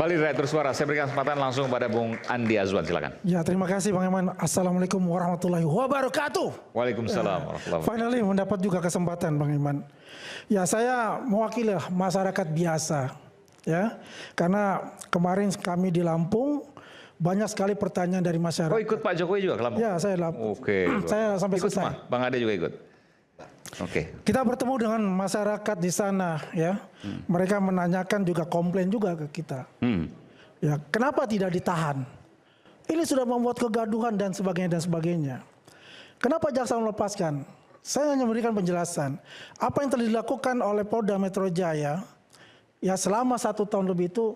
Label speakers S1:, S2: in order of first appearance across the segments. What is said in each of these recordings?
S1: Kembali di Rakyat Bersuara, saya berikan kesempatan langsung pada Bung Andi Azwan, silakan.
S2: Ya, terima kasih Bang Iman. Assalamualaikum warahmatullahi wabarakatuh.
S1: Waalaikumsalam warahmatullahi wabarakatuh.
S2: Finally mendapat juga kesempatan Bang Iman. Ya, saya mewakili masyarakat biasa. Ya, karena kemarin kami di Lampung banyak sekali pertanyaan dari masyarakat.
S1: Oh, ikut Pak Jokowi juga ke Lampung?
S2: Ya, saya Lampung.
S1: Oke.
S2: Saya sampai
S1: ikut
S2: selesai.
S1: semua? Bang Ade juga ikut? Oke.
S2: Kita bertemu dengan masyarakat di sana, ya. Mereka menanyakan juga, komplain juga ke kita. Ya, kenapa tidak ditahan? Ini sudah membuat kegaduhan dan sebagainya dan sebagainya. Kenapa jaksa melepaskan? Saya hanya memberikan penjelasan. Apa yang telah dilakukan oleh Polda Metro Jaya, ya selama 1 tahun lebih itu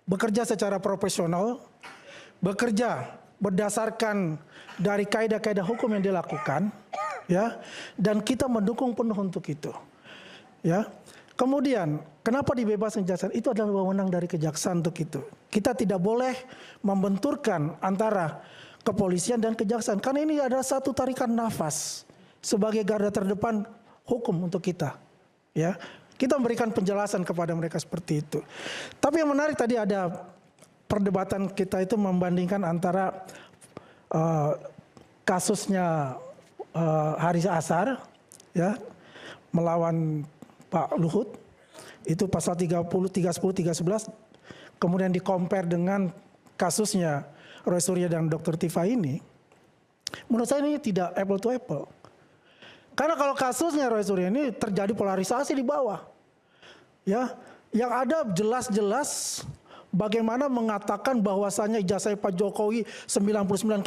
S2: bekerja secara profesional, bekerja berdasarkan dari kaidah-kaidah hukum yang dilakukan, ya, dan kita mendukung penuh untuk itu, ya. Kemudian kenapa dibebaskan jaksa? Itu adalah wewenang dari kejaksaan untuk itu. Kita tidak boleh membenturkan antara kepolisian dan kejaksaan, karena ini adalah satu tarikan nafas sebagai garda terdepan hukum untuk kita, ya. Kita memberikan penjelasan kepada mereka seperti itu. Tapi yang menarik tadi ada perdebatan kita itu membandingkan antara kasusnya Haris Azhar, ya, melawan Pak Luhut, itu pasal 30, 310, 311, kemudian di-compare dengan kasusnya Roy Suryo dan Dr. Tifa ini. Menurut saya ini tidak apple to apple. Karena kalau kasusnya Roy Suryo ini terjadi polarisasi di bawah, ya, yang ada jelas-jelas bagaimana mengatakan bahwasannya ijazah Pak Jokowi 99,9%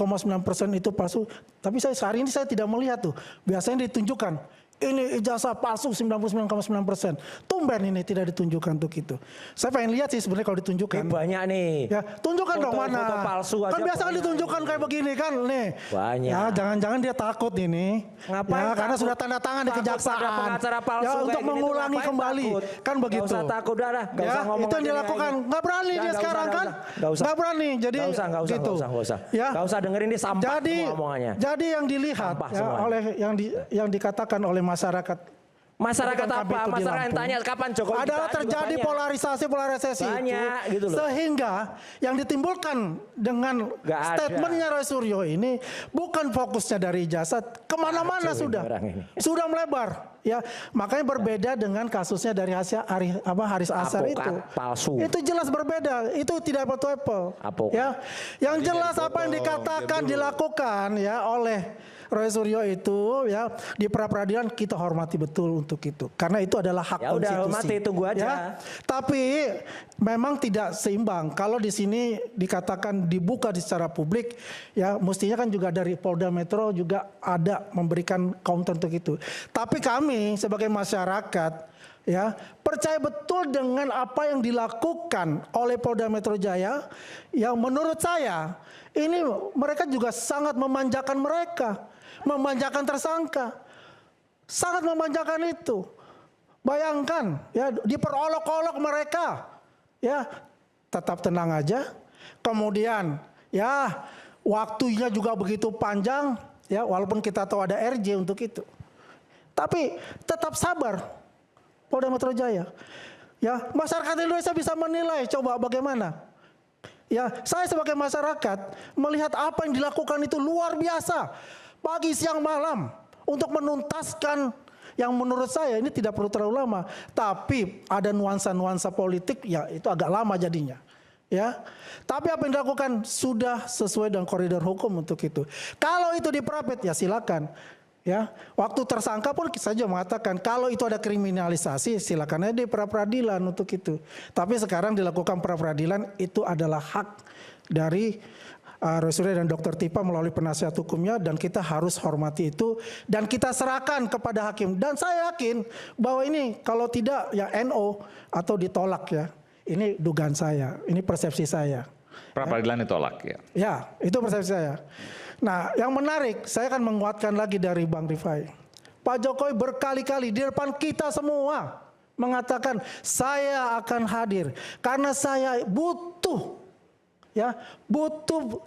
S2: itu palsu. Tapi hari ini saya tidak melihat tuh. Biasanya ditunjukkan ini ijazah palsu 99,9%. Tumben ini tidak ditunjukkan untuk itu. Saya pengen lihat sih sebenarnya kalau ditunjukkan.
S3: Banyak nih.
S2: Ya, tunjukkan dong mana.
S3: Foto palsu aja.
S2: Kan biasa kan ditunjukkan kayak begini kan nih.
S3: Banyak.
S2: Ya, jangan-jangan dia takut ini.
S3: Ngapain
S2: ya, karena
S3: takut?
S2: sudah tanda tangan di kejaksaan.
S3: Pengacara palsu
S2: ya,
S3: kayak
S2: untuk
S3: gini
S2: mengulangi
S3: tuh
S2: kembali.
S3: takut?
S2: Kan begitu.
S3: Gak usah takut dah. Gak
S2: Ya,
S3: usah ngomong
S2: itu yang dilakukan. Nggak berani dia sekarang kan. Nggak berani. Jadi
S3: Gak
S2: gitu.
S3: usah.
S2: Ya.
S3: Gak usah dengerin dia sampah omongannya.
S2: Jadi yang dilihat ya, oleh yang dikatakan oleh masyarakat.
S3: Masyarakat apa? Masyarakat yang tanya kapan Jokowi
S2: adalah terjadi polarisasi
S3: banyak,
S2: itu,
S3: gitu loh.
S2: Sehingga yang ditimbulkan dengan statementnya Roy Suryo ini bukan fokusnya dari ijazah, kemana-mana sudah melebar, ya. Makanya berbeda dengan kasusnya dari Haris Azhar itu.
S3: Palsu.
S2: Itu jelas berbeda. Itu tidak apple to apple. Ya. Yang jelas apa yang dikatakan dilakukan ya oleh Roy Suryo itu ya di pra-peradilan kita hormati betul untuk itu, karena itu adalah hak konstitusi.
S3: Udah hormati, tunggu aja.
S2: Ya. Tapi memang tidak seimbang. Kalau di sini dikatakan dibuka secara publik, ya mestinya kan juga dari Polda Metro juga ada memberikan counter untuk itu. Tapi kami sebagai masyarakat ya percaya betul dengan apa yang dilakukan oleh Polda Metro Jaya, yang menurut saya ini mereka juga sangat memanjakan mereka. Memanjakan tersangka, sangat memanjakan itu. Bayangkan, ya diperolok-olok mereka, ya tetap tenang aja. Kemudian, ya waktunya juga begitu panjang, ya walaupun kita tahu ada RJ untuk itu. Tapi tetap sabar, Polda Metro Jaya. Ya masyarakat Indonesia bisa menilai, coba bagaimana. Ya saya sebagai masyarakat melihat apa yang dilakukan itu luar biasa. Pagi, siang, malam untuk menuntaskan yang menurut saya ini tidak perlu terlalu lama, tapi ada nuansa-nuansa politik ya itu agak lama jadinya. Ya, tapi apa yang dilakukan sudah sesuai dengan koridor hukum untuk itu. Kalau itu diperapit ya silakan. Ya, waktu tersangka pun saja mengatakan kalau itu ada kriminalisasi silakan aja di pra-peradilan untuk itu. Tapi sekarang dilakukan pra-peradilan itu adalah hak dari Roy Suryo dan Dr. Tifa melalui penasihat hukumnya, dan kita harus hormati itu dan kita serahkan kepada hakim. Dan saya yakin bahwa ini kalau tidak ya NO atau ditolak ya. Ini dugaan saya, ini persepsi saya.
S1: Pra-peradilan ditolak ya.
S2: Ya, itu persepsi saya. Nah, yang menarik saya akan menguatkan lagi dari Bang Rifai. Pak Jokowi berkali-kali di depan kita semua mengatakan saya akan hadir karena saya butuh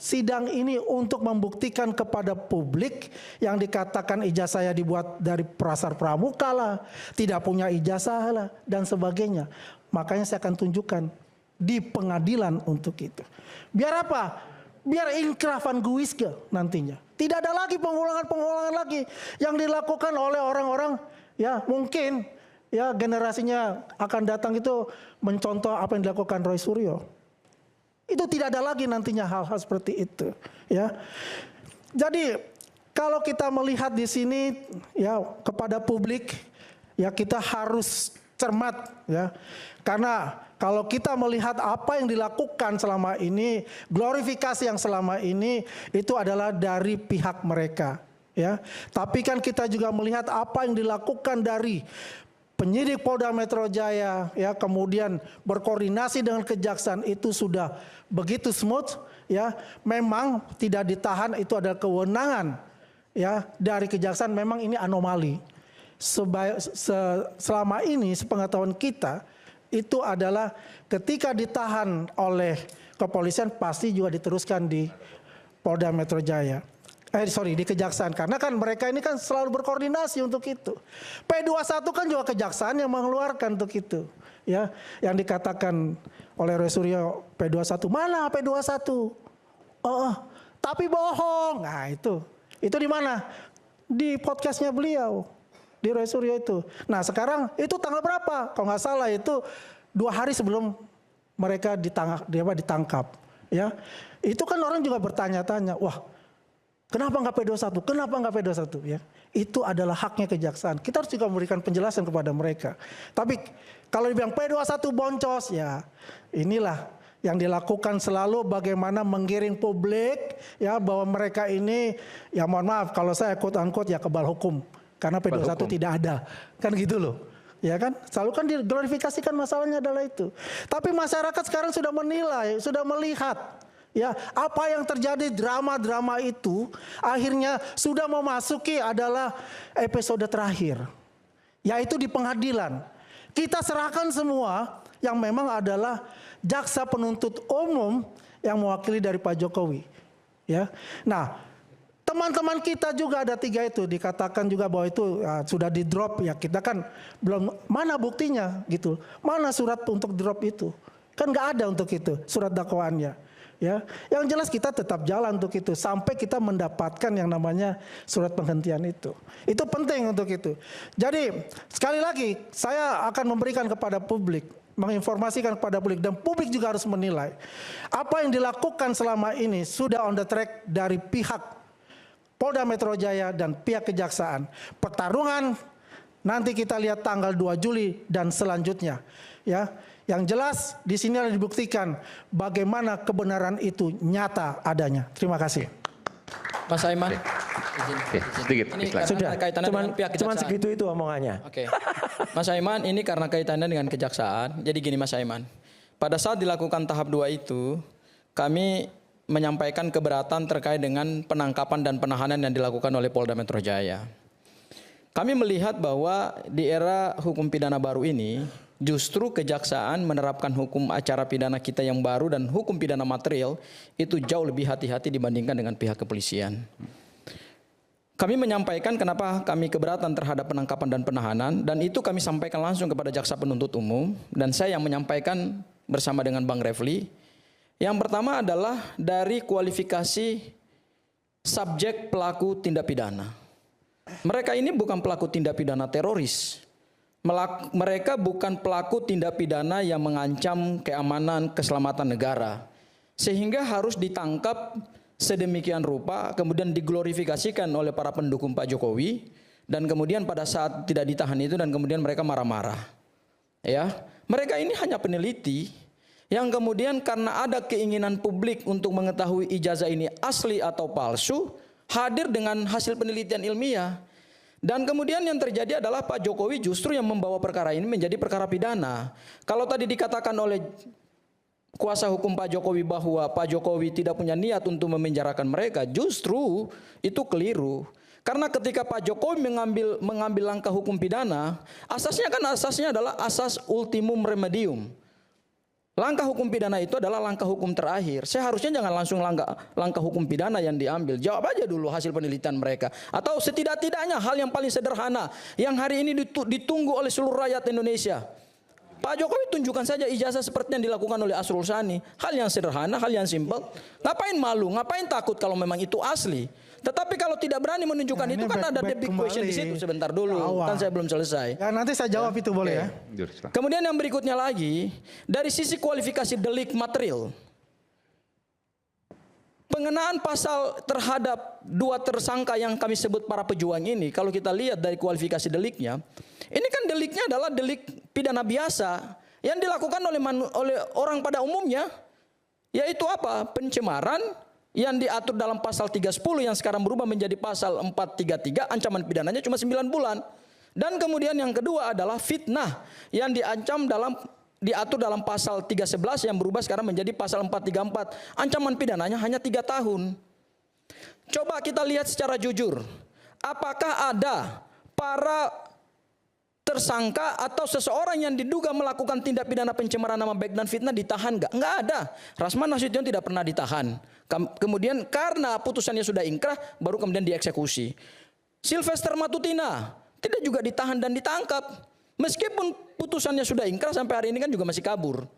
S2: sidang ini untuk membuktikan kepada publik yang dikatakan ijazah saya dibuat dari Prasar Pramuka lah, tidak punya ijazah lah dan sebagainya. Makanya saya akan tunjukkan di pengadilan untuk itu. Biar apa? Biar inkrah van Guiske nantinya. Tidak ada lagi pengulangan lagi yang dilakukan oleh orang-orang ya mungkin ya generasinya akan datang itu mencontoh apa yang dilakukan Roy Suryo. Itu tidak ada lagi nantinya hal-hal seperti itu ya. Jadi kalau kita melihat di sini ya kepada publik ya kita harus cermat ya. Karena kalau kita melihat apa yang dilakukan selama ini, glorifikasi yang selama ini itu adalah dari pihak mereka ya. Tapi kan kita juga melihat apa yang dilakukan dari penyidik Polda Metro Jaya ya, kemudian berkoordinasi dengan kejaksaan itu sudah begitu smooth ya. Memang tidak ditahan itu adalah kewenangan ya dari kejaksaan, memang ini anomali. Selama ini sepengetahuan kita itu adalah ketika ditahan oleh kepolisian pasti juga diteruskan di Polda Metro Jaya. Di kejaksaan, karena kan mereka ini kan selalu berkoordinasi untuk itu. P21 kan juga kejaksaan yang mengeluarkan untuk itu. Ya, yang dikatakan oleh Roy Suryo P21, mana P21? Tapi bohong. Nah, itu di mana? Di podcastnya beliau, di Roy Suryo itu. Nah, sekarang itu tanggal berapa? Kalau nggak salah itu 2 hari sebelum mereka ditangkap. Ya, itu kan orang juga bertanya-tanya, wah, kenapa nggak P21? Kenapa nggak P21? Ya, itu adalah haknya kejaksaan. Kita harus juga memberikan penjelasan kepada mereka. Tapi kalau dibilang P21 boncos, ya inilah yang dilakukan selalu bagaimana menggiring publik ya bahwa mereka ini ya mohon maaf kalau saya quote unquote ya kebal hukum karena P21 tidak ada. Kan gitu loh. Ya kan? Selalu kan diglorifikasikan masalahnya adalah itu. Tapi masyarakat sekarang sudah menilai, sudah melihat ya, apa yang terjadi drama-drama itu akhirnya sudah memasuki adalah episode terakhir. Yaitu di pengadilan. Kita serahkan semua yang memang adalah jaksa penuntut umum yang mewakili dari Pak Jokowi. Ya. Nah, teman-teman kita juga ada 3 itu dikatakan juga bahwa itu sudah di drop ya, kita kan belum mana buktinya gitu. Mana surat untuk drop itu? Kan nggak ada untuk itu surat dakwaannya. Ya, yang jelas kita tetap jalan untuk itu sampai kita mendapatkan yang namanya surat penghentian itu. Itu penting untuk itu. Jadi sekali lagi saya akan memberikan kepada publik, menginformasikan kepada publik dan publik juga harus menilai apa yang dilakukan selama ini sudah on the track dari pihak Polda Metro Jaya dan pihak kejaksaan. Pertarungan nanti kita lihat tanggal 2 Juli dan selanjutnya. Ya. Yang jelas di sini ada dibuktikan bagaimana kebenaran itu nyata adanya. Terima kasih.
S4: Mas Aiman.
S1: Oke, sedikit.
S4: Ini karena kaitannya dengan pihak kejaksaan.
S3: Cuman segitu itu omongannya.
S4: Oke. Mas Aiman, ini karena kaitannya dengan kejaksaan. Jadi gini Mas Aiman. Pada saat dilakukan tahap 2 itu, kami menyampaikan keberatan terkait dengan penangkapan dan penahanan yang dilakukan oleh Polda Metro Jaya. Kami melihat bahwa di era hukum pidana baru ini, justru kejaksaan menerapkan hukum acara pidana kita yang baru dan hukum pidana material itu jauh lebih hati-hati dibandingkan dengan pihak kepolisian. Kami menyampaikan kenapa kami keberatan terhadap penangkapan dan penahanan, dan itu kami sampaikan langsung kepada jaksa penuntut umum, dan saya yang menyampaikan bersama dengan Bang Refli. Yang pertama adalah dari kualifikasi subjek pelaku tindak pidana. Mereka ini bukan pelaku tindak pidana teroris. Mereka bukan pelaku tindak pidana yang mengancam keamanan, keselamatan negara. Sehingga harus ditangkap sedemikian rupa, kemudian diglorifikasikan oleh para pendukung Pak Jokowi, dan kemudian pada saat tidak ditahan itu dan kemudian mereka marah-marah. Ya, mereka ini hanya peneliti yang kemudian karena ada keinginan publik untuk mengetahui ijazah ini asli atau palsu, hadir dengan hasil penelitian ilmiah. Dan kemudian yang terjadi adalah Pak Jokowi justru yang membawa perkara ini menjadi perkara pidana. Kalau tadi dikatakan oleh kuasa hukum Pak Jokowi bahwa Pak Jokowi tidak punya niat untuk memenjarakan mereka, justru itu keliru. Karena ketika Pak Jokowi mengambil langkah hukum pidana, asasnya adalah asas ultimum remedium. Langkah hukum pidana itu adalah langkah hukum terakhir. Seharusnya jangan langsung langkah hukum pidana yang diambil. Jawab aja dulu hasil penelitian mereka. Atau setidak-tidaknya hal yang paling sederhana yang hari ini ditunggu oleh seluruh rakyat Indonesia. Pak Jokowi tunjukkan saja ijazah seperti yang dilakukan oleh Asrul Sani. Hal yang sederhana, hal yang simpel. Ngapain malu, ngapain takut kalau memang itu asli. Tetapi kalau tidak berani menunjukkan itu kan ada big question di situ. Sebentar dulu, kan saya belum selesai.
S2: Ya, nanti saya jawab itu boleh ya.
S4: Kemudian yang berikutnya lagi, dari sisi kualifikasi delik material. Pengenaan pasal terhadap 2 tersangka yang kami sebut para pejuang ini, kalau kita lihat dari kualifikasi deliknya, ini kan deliknya adalah delik pidana biasa yang dilakukan oleh orang pada umumnya, yaitu apa? Pencemaran yang diatur dalam pasal 310 yang sekarang berubah menjadi pasal 433, ancaman pidananya cuma 9 bulan. Dan kemudian yang kedua adalah fitnah yang diatur dalam pasal 311 yang berubah sekarang menjadi pasal 434. Ancaman pidananya hanya 3 tahun. Coba kita lihat secara jujur. Apakah ada para tersangka atau seseorang yang diduga melakukan tindak pidana pencemaran nama baik dan fitnah ditahan nggak? Nggak ada. Rasman Nasution tidak pernah ditahan. Kemudian karena putusannya sudah ingkrah, baru kemudian dieksekusi. Sylvester Matutina tidak juga ditahan dan ditangkap. Meskipun putusannya sudah ingkrah sampai hari ini kan juga masih kabur.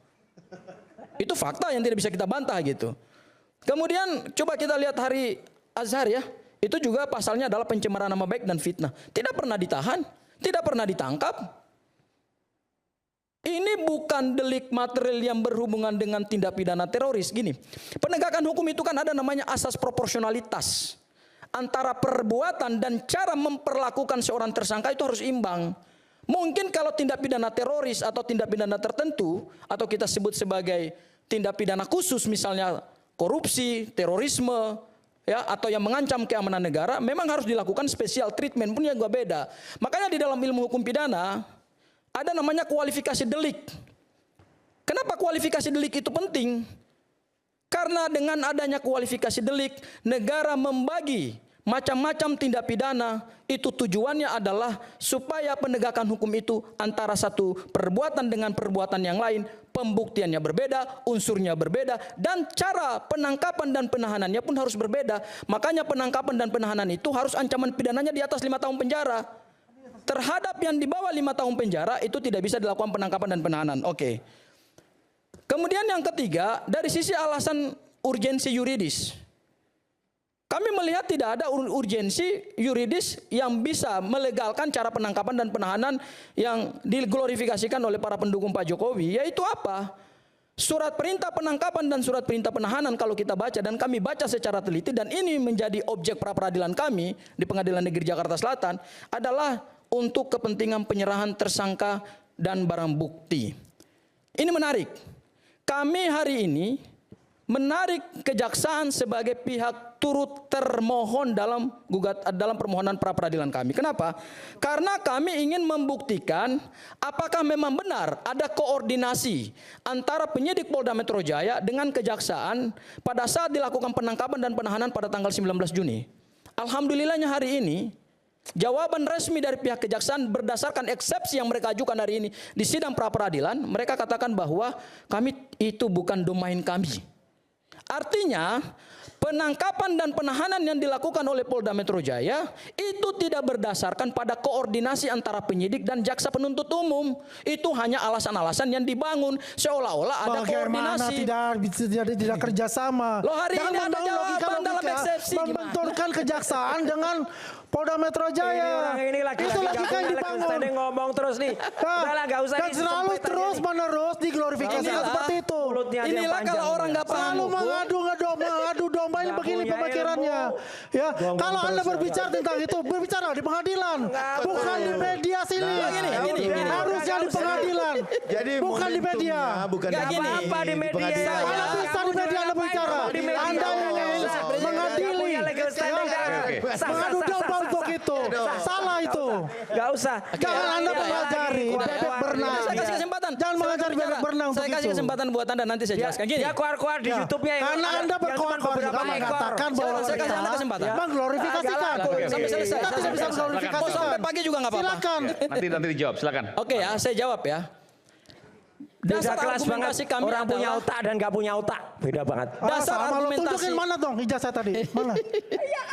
S4: Itu fakta yang tidak bisa kita bantah gitu. Kemudian coba kita lihat Hari Azhar ya. Itu juga pasalnya adalah pencemaran nama baik dan fitnah. Tidak pernah ditahan, tidak pernah ditangkap. Ini bukan delik material yang berhubungan dengan tindak pidana teroris. Gini, penegakan hukum itu kan ada namanya asas proporsionalitas. Antara perbuatan dan cara memperlakukan seorang tersangka itu harus imbang. Mungkin kalau tindak pidana teroris atau tindak pidana tertentu atau kita sebut sebagai tindak pidana khusus misalnya korupsi, terorisme ya atau yang mengancam keamanan negara memang harus dilakukan special treatment pun yang juga beda. Makanya di dalam ilmu hukum pidana ada namanya kualifikasi delik. Kenapa kualifikasi delik itu penting? Karena dengan adanya kualifikasi delik negara membagi macam-macam tindak pidana, itu tujuannya adalah supaya penegakan hukum itu antara satu perbuatan dengan perbuatan yang lain, pembuktiannya berbeda, unsurnya berbeda, dan cara penangkapan dan penahanannya pun harus berbeda. Makanya penangkapan dan penahanan itu harus ancaman pidananya di atas 5 tahun penjara. Terhadap yang di bawah 5 tahun penjara itu tidak bisa dilakukan penangkapan dan penahanan. Oke. Kemudian yang ketiga, dari sisi alasan urgensi yuridis. Kami melihat tidak ada urgensi yuridis yang bisa melegalkan cara penangkapan dan penahanan yang diglorifikasikan oleh para pendukung Pak Jokowi. Yaitu apa? Surat perintah penangkapan dan surat perintah penahanan kalau kita baca dan kami baca secara teliti dan ini menjadi objek pra peradilan kami di Pengadilan Negeri Jakarta Selatan adalah untuk kepentingan penyerahan tersangka dan barang bukti. Ini menarik. Kami hari ini menarik kejaksaan sebagai pihak turut termohon dalam permohonan pra peradilan kami. Kenapa? Karena kami ingin membuktikan apakah memang benar ada koordinasi antara penyidik Polda Metro Jaya dengan kejaksaan pada saat dilakukan penangkapan dan penahanan pada tanggal 19 Juni. Alhamdulillahnya hari ini jawaban resmi dari pihak kejaksaan berdasarkan eksepsi yang mereka ajukan hari ini di sidang pra peradilan, mereka katakan bahwa kami itu bukan domain kami. Artinya penangkapan dan penahanan yang dilakukan oleh Polda Metro Jaya itu tidak berdasarkan pada koordinasi antara penyidik dan jaksa penuntut umum. Itu hanya alasan-alasan yang dibangun seolah-olah ada koordinasi.
S2: Tidak kerjasama.
S4: Loh hari ini ada jawaban dalam eksepsi.
S2: Membenturkan kejaksaan dengan Polda Metro Jaya.
S3: Ini
S2: itu logika yang dibangun.
S3: Ngomong terus nih. Udahlah, gak usah
S2: dan selalu terus menerus diglorifikasikan seperti itu.
S4: Inilah kalau orang nggak paham.
S2: Selalu mengadu domba ini begini pemikirannya. Ya, kalau Anda berbicara tentang itu, berbicara di pengadilan, bukan di media sini. Harusnya di pengadilan.
S5: Jadi
S2: bukan di media.
S5: Bukan
S3: apa di media.
S2: Mana bisa di media Anda bicara? Anda ingin mengadili. Mengadu domba untuk itu. Salah itu.
S3: Gak usah.
S2: Jangan Anda mengajari bebek berenang.
S4: Saya kasih kesempatan.
S2: Jangan mengajari bebek berenang untuk
S4: Saya
S2: itu.
S4: kasih kesempatan buat Anda nanti saya jelaskan. Gini.
S3: Ya keluar-keluar di YouTube-nya.
S2: Karena Anda berkoar-koar juga mengatakan bahwa
S4: saya kasih Anda kesempatan.
S2: mengglorifikasikan.
S4: Sampai selesai.
S2: Kita tidak bisa
S4: Mau
S2: mengglorifikasikan.
S4: sampai pagi juga nggak apa-apa.
S2: Silakan.
S1: Nanti dijawab, silakan.
S4: Oke ya, saya jawab ya.
S3: Beda kelas banget.
S4: kami
S3: Orang punya
S4: adalah
S3: otak dan nggak punya otak. Beda banget.
S4: dasar
S2: sama lo,
S4: argumentasi.
S2: tunjukin mana dong ijazah tadi? Mana?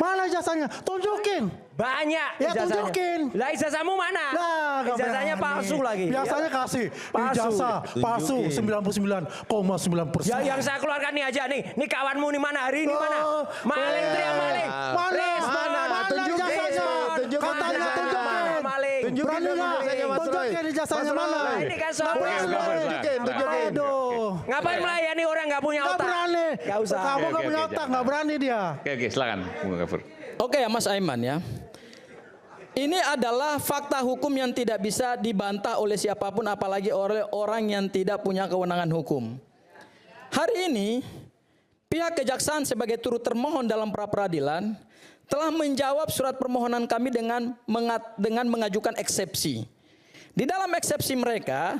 S2: Mana ijazahnya? Tunjukin.
S3: Banyak
S2: Ya,
S3: ijazahnya.
S2: tunjukin.
S3: Lah ijazahmu mana?
S2: Lah, nggak
S3: Ijazahnya
S2: berani.
S3: palsu lagi.
S2: Biasanya kasih
S3: Palsu.
S2: ijazah palsu 99,9%.
S3: Yang saya keluarkan nih aja nih. Nih kawanmu nih mana hari ini mana? Maling teriak maling.
S2: Mana?
S3: Respon.
S2: Mana
S5: Tunjukin.
S2: ijazahnya?
S5: Tunjukin
S2: Katanya
S5: ijazahnya.
S2: tunjukin.
S3: Maling.
S5: Tunjukin
S2: Berani
S5: dong
S2: nggak?
S5: ijazahnya, Mas Roy.
S2: Tunjukin ijazahnya
S5: Mas
S2: mana?
S5: Roy.
S3: Ini kan soal
S2: Nggak berani.
S5: Tunjukin.
S2: Aduh.
S3: Ngapain melayani orang nggak punya
S2: Nggak
S3: otak?
S2: berani.
S3: Nggak usah.
S2: Kamu nggak
S1: Oke,
S2: punya
S1: oke,
S2: otak,
S1: jangan.
S2: nggak berani dia.
S1: Oke, silakan Bung Gafur.
S4: Oke ya Mas Aiman ya. Ini adalah fakta hukum yang tidak bisa dibantah oleh siapapun apalagi oleh orang yang tidak punya kewenangan hukum. Hari ini pihak kejaksaan sebagai turut termohon dalam pra peradilan telah menjawab surat permohonan kami dengan mengajukan eksepsi. Di dalam eksepsi mereka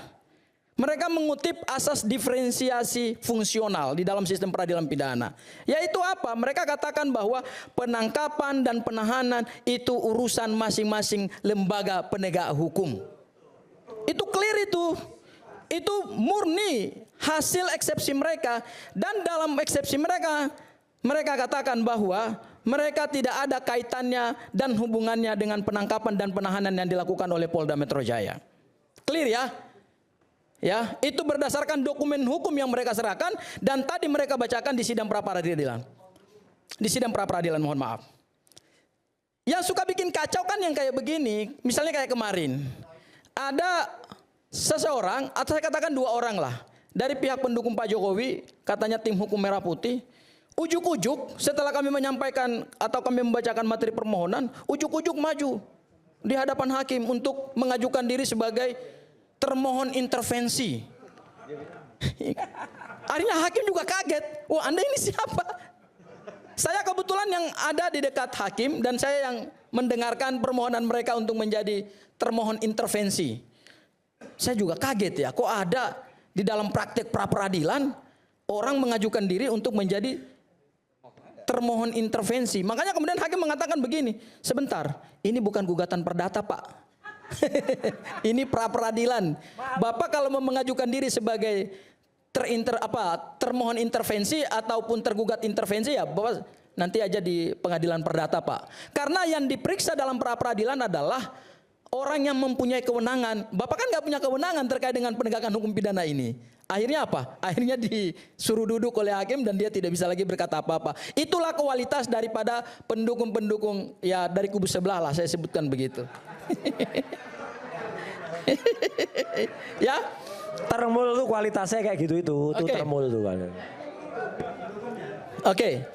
S4: mengutip asas diferensiasi fungsional di dalam sistem peradilan pidana. Yaitu apa? Mereka katakan bahwa penangkapan dan penahanan itu urusan masing-masing lembaga penegak hukum. Itu clear itu. Itu murni hasil eksepsi mereka. Dan dalam eksepsi mereka katakan bahwa mereka tidak ada kaitannya dan hubungannya dengan penangkapan dan penahanan yang dilakukan oleh Polda Metro Jaya. Clear ya? Ya, itu berdasarkan dokumen hukum yang mereka serahkan dan tadi mereka bacakan di sidang pra peradilan. Di sidang pra peradilan, mohon maaf. Yang suka bikin kacau kan yang kayak begini, misalnya kayak kemarin. Ada seseorang, atau saya katakan 2 orang lah, dari pihak pendukung Pak Jokowi, katanya tim hukum merah putih. Ujuk-ujuk setelah kami menyampaikan atau kami membacakan materi permohonan, ujuk-ujuk maju di hadapan hakim untuk mengajukan diri sebagai termohon intervensi. Akhirnya hakim juga kaget. Wah, Anda ini siapa? Saya kebetulan yang ada di dekat hakim dan saya yang mendengarkan permohonan mereka untuk menjadi termohon intervensi. Saya juga kaget ya, kok ada di dalam praktek pra peradilan orang mengajukan diri untuk menjadi termohon intervensi. Makanya kemudian hakim mengatakan begini, sebentar, ini bukan gugatan perdata Pak. Ini pra peradilan. Bapak kalau mau mengajukan diri sebagai termohon intervensi ataupun tergugat intervensi ya Bapak nanti aja di pengadilan perdata Pak. Karena yang diperiksa dalam pra peradilan adalah orang yang mempunyai kewenangan. Bapak kan nggak punya kewenangan terkait dengan penegakan hukum pidana ini. Akhirnya apa? Akhirnya disuruh duduk oleh hakim dan dia tidak bisa lagi berkata apa-apa. Itulah kualitas daripada pendukung-pendukung ya dari kubu sebelah lah, saya sebutkan begitu. Ya,
S3: Termul tuh kualitasnya kayak gitu itu
S4: Oke.
S3: termul tuh kan.
S4: Oke,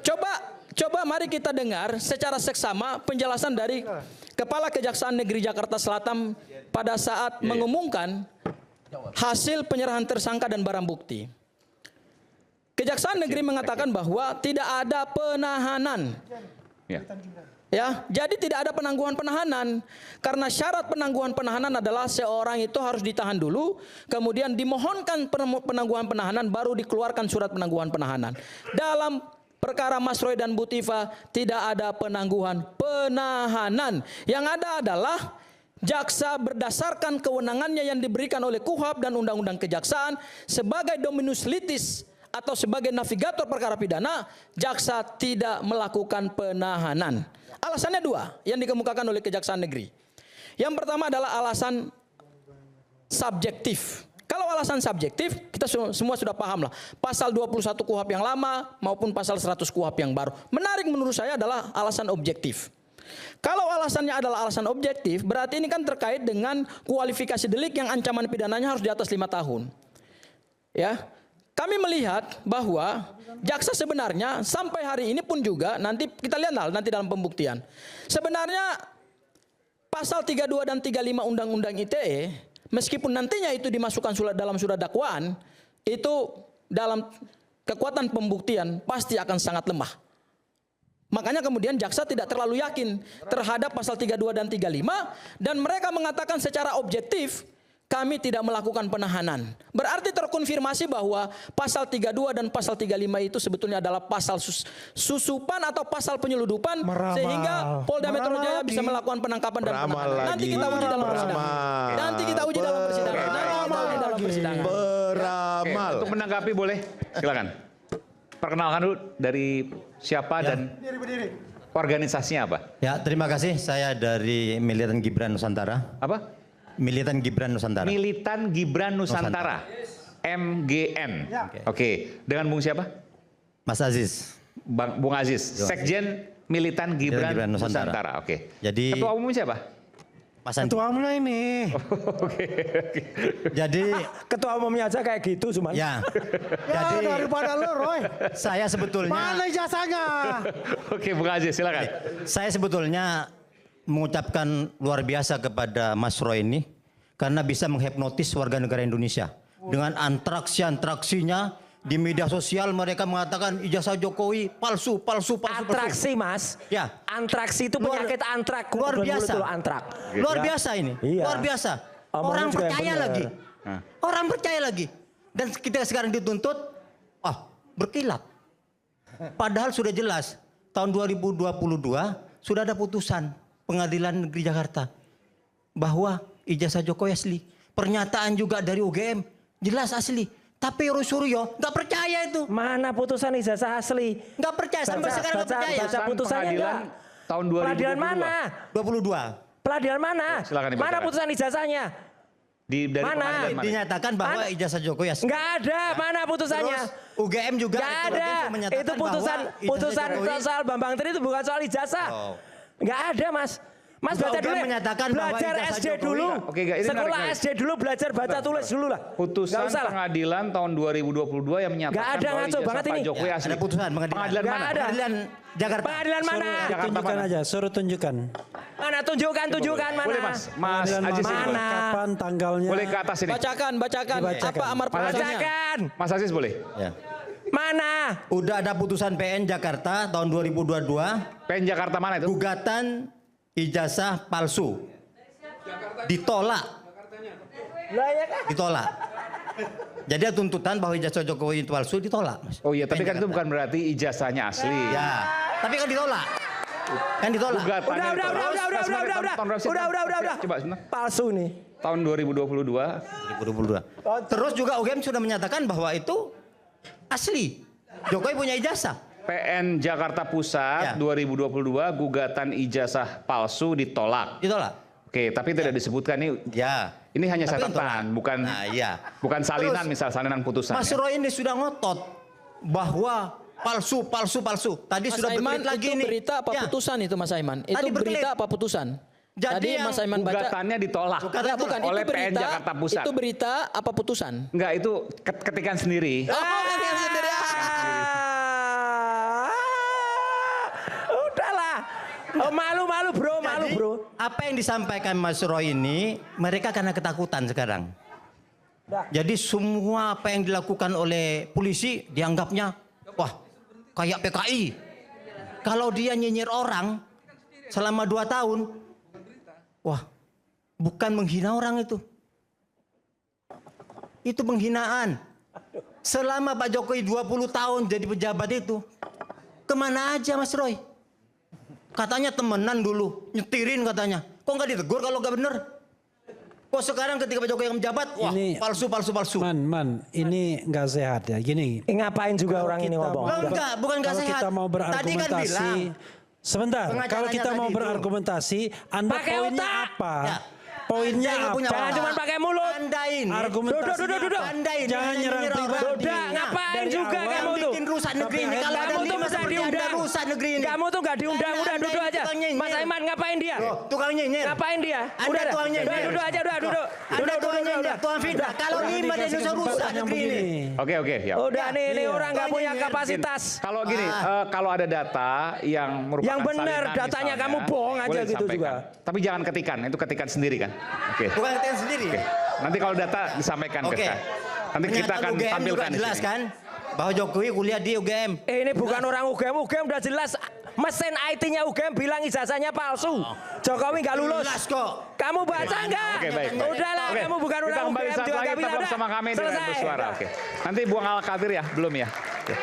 S4: coba mari kita dengar secara seksama penjelasan dari Kepala Kejaksaan Negeri Jakarta Selatan pada saat mengumumkan hasil penyerahan tersangka dan barang bukti. Kejaksaan Negeri mengatakan bahwa tidak ada penahanan. Ya, jadi tidak ada penangguhan penahanan karena syarat penangguhan penahanan adalah seorang itu harus ditahan dulu, kemudian dimohonkan penangguhan penahanan baru dikeluarkan surat penangguhan penahanan. Dalam perkara Mas Roy dan Bu Tifa tidak ada penangguhan penahanan. Yang ada adalah jaksa berdasarkan kewenangannya yang diberikan oleh KUHAP dan Undang-Undang Kejaksaan sebagai dominus litis atau sebagai navigator perkara pidana, jaksa tidak melakukan penahanan. Alasannya 2 yang dikemukakan oleh Kejaksaan Negeri. Yang pertama adalah alasan subjektif. Kalau alasan subjektif, kita semua sudah paham lah. Pasal 21 KUHAP yang lama maupun pasal 100 KUHAP yang baru. Menarik menurut saya adalah alasan objektif. Kalau alasannya adalah alasan objektif, berarti ini kan terkait dengan kualifikasi delik yang ancaman pidananya harus di atas 5 tahun. Ya. Kami melihat bahwa jaksa sebenarnya sampai hari ini pun juga nanti kita lihat nanti dalam pembuktian. Sebenarnya pasal 32 dan 35 Undang-Undang ITE meskipun nantinya itu dimasukkan dalam surat dakwaan, itu dalam kekuatan pembuktian pasti akan sangat lemah. Makanya kemudian jaksa tidak terlalu yakin terhadap pasal 32 dan 35 dan mereka mengatakan secara objektif kami tidak melakukan penahanan. Berarti terkonfirmasi bahwa pasal 32 dan pasal 35 itu sebetulnya adalah pasal susupan atau pasal penyeludupan sehingga Polda Metro Jaya bisa melakukan penangkapan dan penahanan. Nanti kita uji dalam persidangan. Nanti kita uji dalam persidangan.
S1: menanggapi boleh? Silakan. Perkenalkan dulu dari siapa dan organisasinya apa?
S5: Ya, terima kasih. Saya dari Militan Gibran Nusantara.
S1: Apa?
S5: Militan Gibran Nusantara.
S1: Militan Gibran Nusantara. MGN. Oke. Dengan Bung siapa?
S5: Mas Aziz.
S1: Bung Aziz. Sekjen Militan Gibran Nusantara. Oke.
S5: Jadi
S1: Ketua umum siapa?
S5: Mas Andi.
S2: Ketua umumnya ini.
S1: Oke.
S5: Jadi
S3: Ketua umumnya aja kayak gitu cuman.
S5: ya.
S2: Ya,
S5: Jadi
S2: daripada lo, Roy.
S5: saya sebetulnya
S2: Mana ijazahnya?
S1: Oke, Bung Aziz silakan.
S5: saya sebetulnya mengucapkan luar biasa kepada Mas Roy ini karena bisa menghipnotis warga negara Indonesia. Dengan antraksinya di media sosial mereka mengatakan ijazah Jokowi palsu.
S3: Antraksi Mas.
S5: Ya.
S3: Antraksi itu penyakit antrak.
S5: Luar biasa.
S3: Antrak.
S5: Luar biasa ini.
S3: Iya.
S5: Luar biasa.
S3: Omongan
S5: Orang
S3: juga yang
S5: percaya
S3: benar.
S5: lagi. Orang percaya lagi. Dan kita sekarang dituntut berkilat. Padahal sudah jelas tahun 2022 sudah ada putusan Pengadilan Negeri Jakarta bahwa ijazah Jokowi asli. Pernyataan juga dari UGM jelas asli. Tapi Roy Suryo nggak percaya itu.
S3: Mana putusan ijazah asli?
S5: Nggak percaya sampai sekarang nggak percaya.
S3: baca putusannya
S1: Pengadilan
S3: enggak?
S1: tahun 2022.
S3: Pengadilan mana?
S5: 22.
S3: Pengadilan mana?
S1: Silakan dibacakan.
S3: Mana putusan ijazahnya?
S1: Dari
S3: Mana?
S1: pengadilan mana?
S5: Dinyatakan bahwa ijazah Jokowi asli.
S3: Enggak ada. Mana putusannya?
S5: Terus UGM juga
S3: Enggak ada.
S5: menyatakan
S3: Itu putusan
S5: bahwa
S3: putusan
S5: ijazah Jokowi-
S3: soal Bambang Tri itu bukan soal ijazah.
S5: Oh.
S3: Enggak ada, Mas. Mas
S5: Juga
S3: baca
S5: UGM
S3: dulu. Ya.
S5: menyatakan bahwa
S3: Belajar
S5: ijazah
S3: SD
S5: Jokowi
S3: dulu.
S1: enggak. Oke, enggak, ini
S3: Sekolah
S1: menarik.
S3: SD dulu belajar baca tulis dulu lah.
S1: Putusan
S3: Nggak usah lah.
S1: pengadilan tahun 2022 yang menyatakan
S3: Nggak ada,
S1: bahwa
S3: ngaco
S1: ijazah
S3: banget
S1: Pak
S3: ini.
S1: Jokowi asli.
S5: Ada putusan pengadilan.
S1: Pengadilan
S3: Nggak
S1: mana?
S3: ada.
S5: Pengadilan Jakarta.
S3: Pengadilan mana?
S1: Jakarta
S6: Tunjukkan
S1: mana?
S6: aja, suruh tunjukkan.
S3: Mana tunjukkan mana?
S1: Boleh Mas, Mas
S6: Pengadilan
S1: Aziz ini
S6: mana?
S1: boleh.
S6: Kapan tanggalnya?
S1: Boleh ke atas ini.
S4: Bacakan. Apa amar putusannya?
S3: Bacakan.
S1: Mas Aziz boleh.
S5: Ya.
S3: Mana?
S5: Udah ada putusan PN Jakarta tahun 2022
S1: PN Jakarta mana itu?
S5: gugatan ijazah palsu. Ditolak.
S3: Lah ya kan?
S5: Ditolak. Jadi ada tuntutan bahwa ijazah Jokowi itu palsu ditolak, Mas.
S1: Oh iya, tapi
S5: PN
S1: kan itu
S5: Jakarta.
S1: bukan berarti ijazahnya asli.
S5: Ya, tapi kan ditolak. Kan ditolak.
S1: Gugatannya
S3: Udah.
S1: Tahun berapa sih?
S3: Udah.
S1: Coba sebentar.
S3: Palsu nih.
S1: Tahun 2022.
S5: 2022. Terus juga UGM sudah menyatakan bahwa itu asli. Jokowi punya ijazah.
S1: PN Jakarta Pusat
S5: Ya.
S1: 2022 gugatan ijazah palsu ditolak.
S5: Ditolak.
S1: Oke, tapi tidak disebutkan ini.
S5: Ya.
S1: Ini hanya
S5: Tapi
S1: catatan, bukan
S5: Nah, iya.
S1: bukan salinan,
S5: Terus,
S1: misal salinan putusan.
S5: Mas
S1: ya.
S5: Roy ini sudah ngotot bahwa palsu. Tadi
S4: Mas
S5: sudah
S4: Aiman,
S5: berkelit lagi
S4: itu
S5: nih.
S4: berita apa
S5: Ya.
S4: putusan itu Mas Aiman? Itu
S5: Tadi berkelit.
S4: berita apa putusan?
S5: Jadi
S4: Tadi
S5: yang
S4: Mas Aiman baca.
S1: Gugatannya ditolak.
S5: Gugatan
S4: Bukan,
S1: oleh
S4: itu berita,
S1: PN Jakarta Pusat.
S4: Itu berita apa putusan?
S1: Enggak, itu ketikan sendiri.
S3: Udahlah. Oh, malu bro, malu
S5: Jadi,
S3: bro.
S5: apa yang disampaikan Mas Roy ini, mereka karena ketakutan sekarang. Jadi semua apa yang dilakukan oleh polisi dianggapnya, wah kayak PKI. Kalau dia nyinyir orang selama 2 tahun, wah bukan menghina orang itu. Itu penghinaan. Selama Pak Jokowi 20 tahun jadi pejabat itu, kemana aja Mas Roy? Katanya temenan dulu, nyetirin katanya. Kok nggak ditegur kalau nggak bener? Kok sekarang ketika Pak Jokowi yang menjabat, wah
S6: Ini-
S5: palsu.
S6: Man, ini nggak sehat ya. Gini.
S3: Ngapain juga
S6: Kalau
S3: orang ini
S6: kita
S3: ngomong?
S6: mau-
S5: Enggak, bukan nggak
S6: Kalau
S5: sehat.
S6: kita mau
S5: Tadi kan
S6: berargumentasi,
S5: bilang.
S6: sebentar.
S5: Pengacaranya
S6: Kalau kita mau
S5: tadi itu.
S6: berargumentasi, Anda
S3: Pakai
S6: poinnya
S3: otak.
S6: apa?
S5: Ya.
S6: Poinnya
S5: Anda yang punya
S6: apa?
S3: Jangan
S5: otak.
S3: cuma pakai mulut.
S5: Anda ini.
S6: Argumentasinya
S3: Duduk.
S6: apa?
S5: Anda ini
S6: Jangan
S5: hanya
S6: nyerang
S5: nyerang
S6: pribadi.
S5: orang.
S3: Udah, ngapain
S6: Dari
S3: juga
S6: awal
S3: kamu tuh?
S5: Bikin rusak negeri ini. Kalau ada
S3: Kamu tuh
S5: 5
S3: nggak
S5: seperti Anda
S3: diundang.
S5: rusak negeri ini.
S3: Kamu tuh nggak diundang.
S5: Karena
S3: Udah
S5: Anda
S3: duduk
S5: ini
S3: aja.
S5: tukang nyinyir.
S3: Mas Aiman ngapain dia?
S5: Loh, tukang nyinyir.
S3: Ngapain dia?
S5: Anda
S3: Udah,
S5: tukang nyinyir.
S3: duduk aja, duduk.
S5: Anda tukang nyinyir, tukang fitnah. Kalau
S6: Jangan
S5: 5 di
S6: dikasih
S5: Indonesia rusak
S6: kesempatan yang
S5: negeri ini.
S6: begini.
S1: Oke, ya.
S3: Udah nih, ini
S6: Iya.
S3: orang nggak punya
S5: Nyinyir.
S3: kapasitas.
S1: Kalau gini, kalau ada data yang merupakan
S3: Yang benar,
S1: salinan
S3: datanya
S1: misalnya,
S3: kamu bohong aja
S1: boleh
S3: gitu
S1: disampaikan.
S3: juga.
S1: Tapi jangan ketikan, itu ketikan sendiri kan. Oke.
S5: Bukan kalian sendiri.
S1: Oke. Nanti kalau data disampaikan
S5: Oke.
S1: ke saya. Nanti kita
S5: Pernyataan
S1: akan
S5: UGM juga
S1: tampilkan di
S5: jelas
S1: sini.
S5: kan bahwa Jokowi kuliah di UGM.
S3: Ini bukan orang UGM udah jelas. Mesin IT-nya UGM bilang ijazahnya palsu. Jokowi nggak lulus.
S5: Jelas kok.
S3: Kamu baca nggak?
S1: Oke, baik.
S3: Udahlah,
S1: Oke.
S3: kamu bukan
S1: Kita
S3: orang
S1: kembali
S3: UGM
S1: saat
S3: juga
S1: lagi
S3: nggak bisa.
S1: tetap
S3: Udah,
S1: bersama kami dengan
S3: selesai.
S1: bersuara.
S3: Udah.
S1: Oke. Nanti Buang Al Kadir ya, belum ya? Oke.